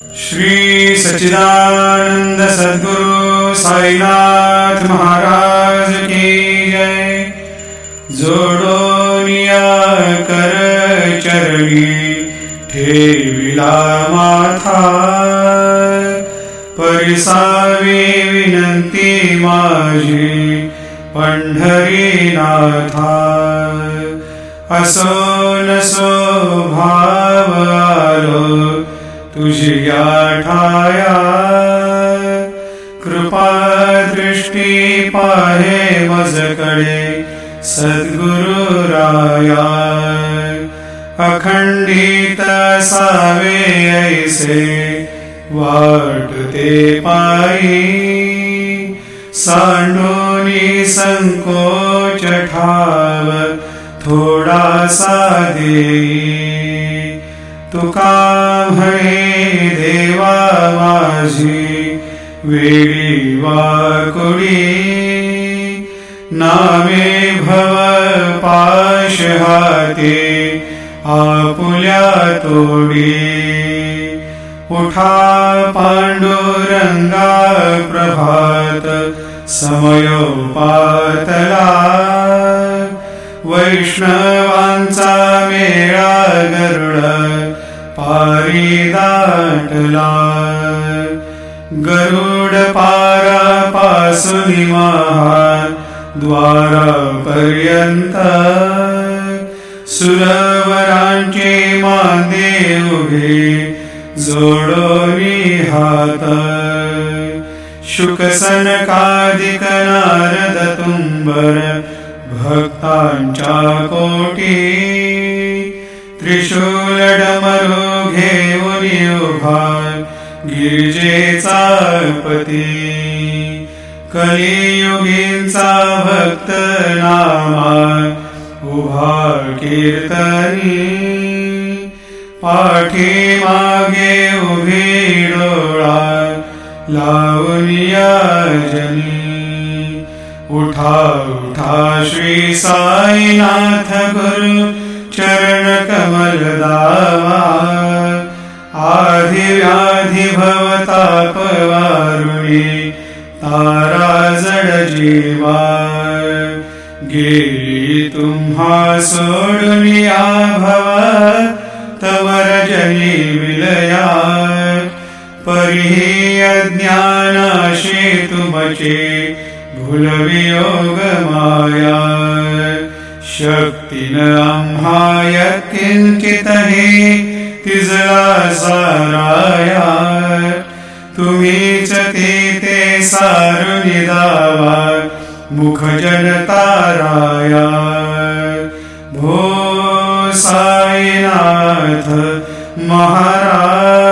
श्री सच्चिदानंद सद्गुरु साईनाथ महाराज की जय। जोडोनिया कर चरणी ठेविला माथा, परिसावी विनंती माझी पंढरीनाथा। असो नसो भाव आलो तुझिया ठाया, कृपा दृष्टी पाहे मजकडे सद्गुरु राया। अखंडित सावे ऐसे वाटते पायी, सांडोनी संकोच ठाव थोडासा देई। तुका म्हणे देवा माझी वेडी वाकुडी, नामे भव पाश हाते आपुल्या तोडी। उठा पांडुरंगा प्रभात समयोपातला, वैष्णवांचा मेळा गरुड पारी दाटला। गरुड पारापासून महाद्वारापर्यंत, सुरवरांचे मांदे उभे जोडोनी हात। शुक सनकादिक नारद तुंबर भक्तांच्या कोटी, त्रिशूल डमरू घेऊन उभा गिरिजेचा पती। कलियुगींचा भक्त नामा उभा कीर्तनी, पाठी मागे उभी डोळा लावून जनी। उठा उठा श्री साईनाथ गुरु चरण कमल दावा, आधी व्याधी भवताप वारुणी तारा जड जीवा। गेली तुम्हा सोडून या भवा तवर जनी विलया, परिही अज्ञानाशी तुमचे भूलवियोग माया। शक्तीन आम्हा यत्किंचितही तिजला साराया, तुम्हीच ते सारुनी दावा मुख जनताराया। भो साईनाथ महाराज